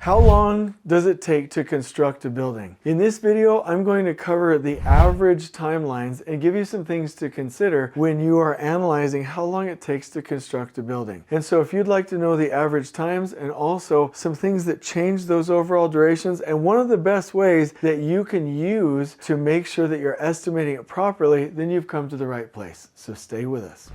How long does it take to construct a building? In this video, I'm going to cover the average timelines and give you some things to consider when you are analyzing how long it takes to construct a building. And so if you'd like to know the average times and also some things that change those overall durations, and one of the best ways that you can use to make sure that you're estimating it properly, then you've come to the right place. So stay with us.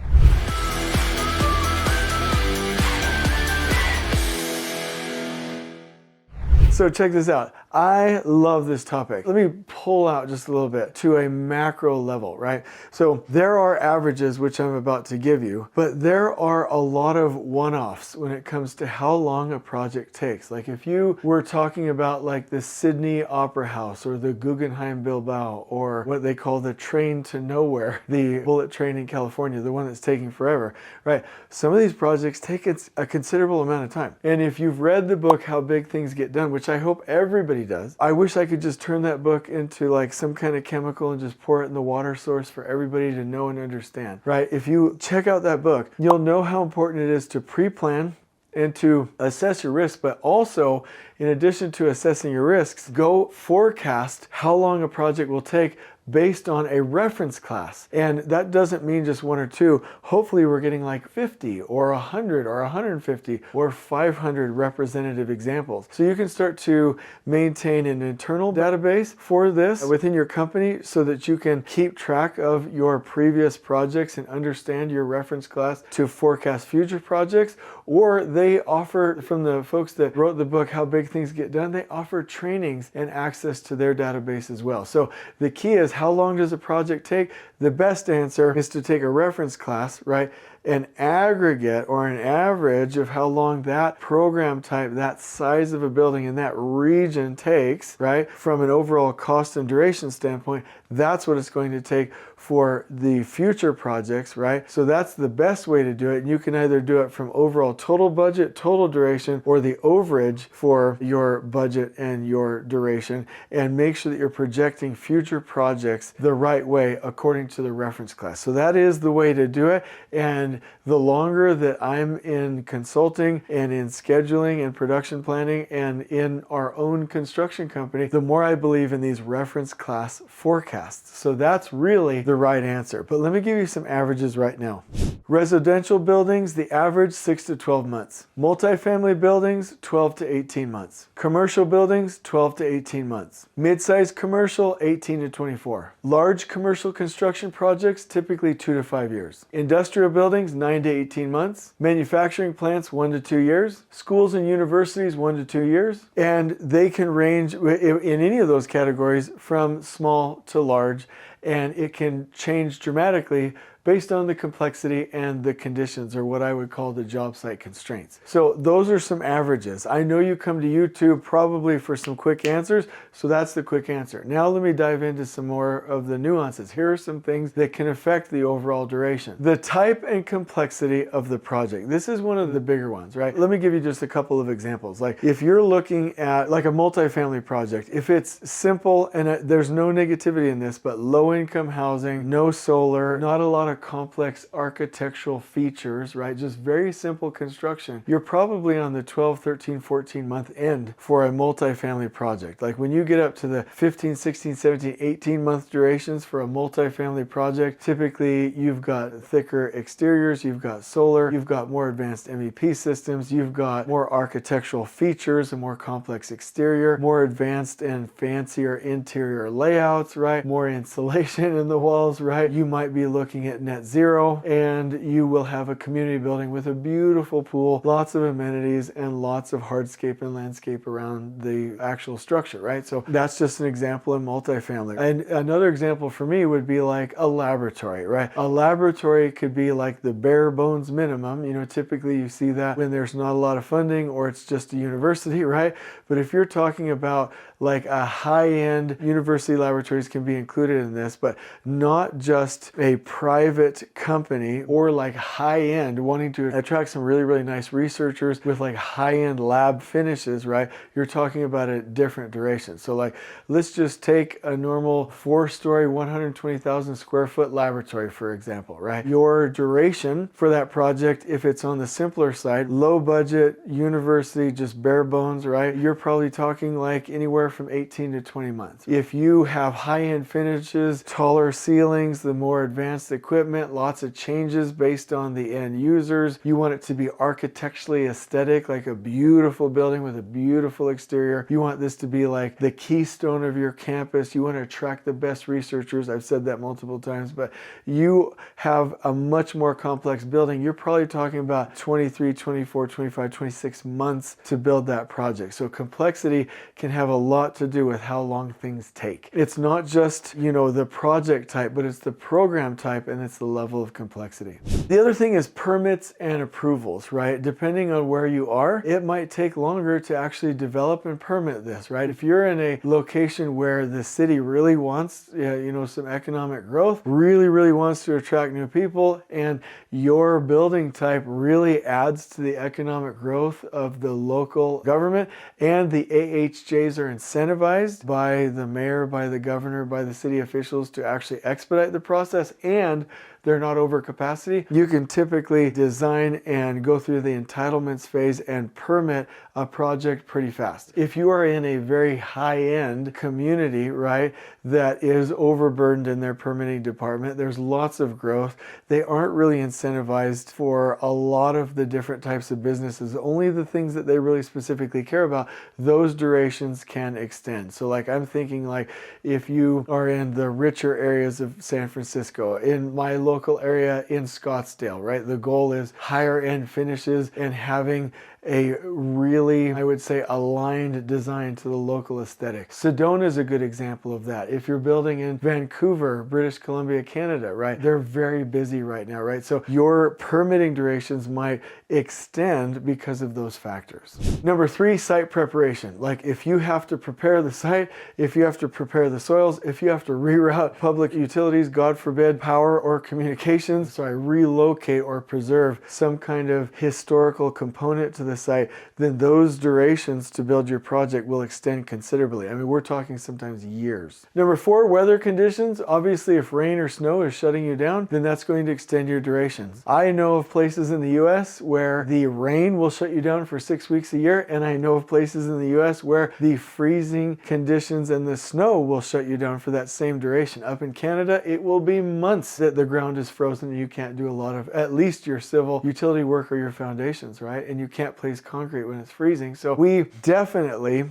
So check this out. I love this topic. Let me pull out just a little bit to a macro level, right? So there are averages, which I'm about to give you, but there are a lot of one-offs when it comes to how long a project takes. Like if you were talking about like the Sydney Opera House or the Guggenheim Bilbao or what they call the train to nowhere, the bullet train in California, the one that's taking forever, right? Some of these projects take a considerable amount of time. And if you've read the book, How Big Things Get Done, which I hope everybody does. I wish I could just turn that book into like some kind of chemical and just pour it in the water source for everybody to know and understand, right? If you check out that book, you'll know how important it is to pre-plan and to assess your risks, but also, in addition to assessing your risks, go forecast how long a project will take based on a reference class. And that doesn't mean just one or two. Hopefully we're getting like 50 or 100 or 150 or 500 representative examples. So you can start to maintain an internal database for this within your company so that you can keep track of your previous projects and understand your reference class to forecast future projects. Or they offer, from the folks that wrote the book, How Big Things Get Done, they offer trainings and access to their database as well. So the key is, how long does a project take? The best answer is to take a reference class, right? An aggregate or an average of how long that program type, that size of a building in that region takes, right? From an overall cost and duration standpoint, that's what it's going to take for the future projects, right? So that's the best way to do it. And you can either do it from overall total budget, total duration, or the overage for your budget and your duration, and make sure that you're projecting future projects the right way according to the reference class. So that is the way to do it. And the longer that I'm in consulting and in scheduling and production planning and in our own construction company, the more I believe in these reference class forecasts. So that's really the right answer. But let me give you some averages right now. Residential buildings, the average 6 to 12 months. Multifamily buildings, 12 to 18 months. Commercial buildings, 12 to 18 months. Mid-sized commercial, 18 to 24. Large commercial construction projects, typically 2 to 5 years. Industrial buildings, 9 to 18 months. Manufacturing plants, 1 to 2 years. Schools and universities, 1 to 2 years. And they can range in any of those categories from small to large, and it can change dramatically based on the complexity and the conditions, or what I would call the job site constraints. So those are some averages. I know you come to YouTube probably for some quick answers, so that's the quick answer. Now let me dive into some more of the nuances. Here are some things that can affect the overall duration. The type and complexity of the project. This is one of the bigger ones, right? Let me give you just a couple of examples. Like if you're looking at like a multifamily project, if it's simple and there's no negativity in this, but low income housing, no solar, not a lot of complex architectural features, right? Just very simple construction. You're probably on the 12, 13, 14 month end for a multifamily project. Like when you get up to the 15, 16, 17, 18 month durations for a multifamily project, typically you've got thicker exteriors, you've got solar, you've got more advanced MEP systems, you've got more architectural features, a more complex exterior, more advanced and fancier interior layouts, right? More insulation in the walls, right? You might be looking at net zero, and you will have a community building with a beautiful pool, lots of amenities, and lots of hardscape and landscape around the actual structure, right? So that's just an example in multifamily. And another example for me would be like a laboratory, right? A laboratory could be like the bare bones minimum. You know, typically you see that when there's not a lot of funding or it's just a university, right? But if you're talking about like a high-end, university laboratories can be included in this, but not just a private private company or like high-end, wanting to attract some really, really nice researchers with like high-end lab finishes, right? You're talking about a different duration. So like, let's just take a normal 4-story, 120,000 square foot laboratory, for example, right? Your duration for that project, if it's on the simpler side, low budget, university, just bare bones, right? You're probably talking like anywhere from 18 to 20 months. If you have high-end finishes, taller ceilings, the more advanced equipment, lots of changes based on the end users, you want it to be architecturally aesthetic, like a beautiful building with a beautiful exterior. You want this to be like the keystone of your campus. You want to attract the best researchers. I've said that multiple times, but you have a much more complex building. You're probably talking about 23, 24, 25, 26 months to build that project. So complexity can have a lot to do with how long things take. It's not just, the project type, but it's the program type and it's the level of complexity. The other thing is permits and approvals, right? Depending on where you are, it might take longer to actually develop and permit this, right? If you're in a location where the city really wants, some economic growth, really wants to attract new people, and your building type really adds to the economic growth of the local government, and the AHJs are incentivized by the mayor, by the governor, by the city officials to actually expedite the process, and they're not over capacity, you can typically design and go through the entitlements phase and permit a project pretty fast. If you are in a very high-end community, right, that is overburdened in their permitting department, there's lots of growth, they aren't really incentivized for a lot of the different types of businesses. Only the things that they really specifically care about, those durations can extend. So like, I'm thinking like, if you are in the richer areas of San Francisco, in my local area in Scottsdale, right? The goal is higher end finishes and having a really, I would say, aligned design to the local aesthetic. Sedona is a good example of that. If you're building in Vancouver, British Columbia, Canada, right? They're very busy right now, right? So your permitting durations might extend because of those factors. Number 3, site preparation. Like if you have to prepare the site, if you have to prepare the soils, if you have to reroute public utilities, God forbid, power or communications, relocate or preserve some kind of historical component to the site, then those durations to build your project will extend considerably. I mean, we're talking sometimes years. Number 4, weather conditions. Obviously, if rain or snow is shutting you down, then that's going to extend your durations. I know of places in the US where the rain will shut you down for 6 weeks a year, and I know of places in the US where the freezing conditions and the snow will shut you down for that same duration. Up in Canada, it will be months that the ground is frozen and you can't do a lot of, at least your civil utility work or your foundations, right? And you can't place concrete when it's freezing. So we definitely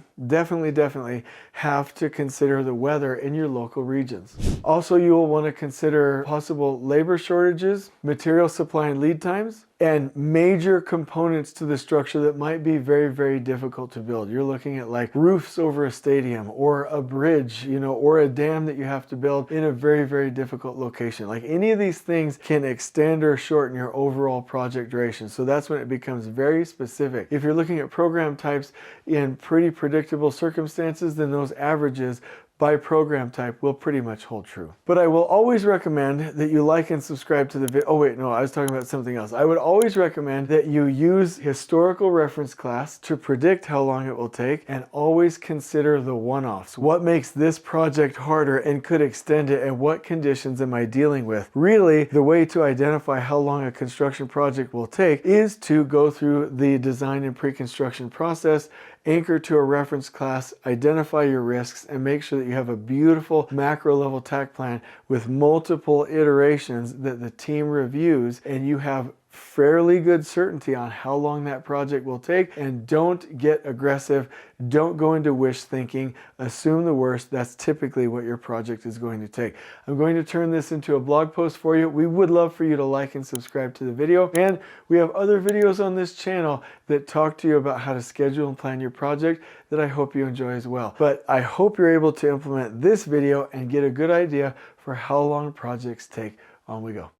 have to consider the weather in your local regions. Also, you will want to consider possible labor shortages, material supply and lead times, and major components to the structure that might be very difficult to build. You're looking at like roofs over a stadium or a bridge, or a dam that you have to build in a very difficult location. Like any of these things can extend or shorten your overall project duration. So that's when it becomes very specific. If you're looking at program types in pretty predictable circumstances, then those averages by program type will pretty much hold true. But I will always recommend that you like and subscribe to the video. Oh wait, no, I was talking about something else. I would always recommend that you use historical reference class to predict how long it will take, and always consider the one-offs. What makes this project harder and could extend it, and what conditions am I dealing with? Really, the way to identify how long a construction project will take is to go through the design and pre-construction process, anchor to a reference class, identify your risks, and make sure that you have a beautiful macro level TAC plan with multiple iterations that the team reviews, and you have fairly good certainty on how long that project will take. And don't get aggressive. Don't go into wish thinking. Assume the worst. That's typically what your project is going to take. I'm going to turn this into a blog post for you. We would love for you to like and subscribe to the video. And we have other videos on this channel that talk to you about how to schedule and plan your project that I hope you enjoy as well. But I hope you're able to implement this video and get a good idea for how long projects take. On we go.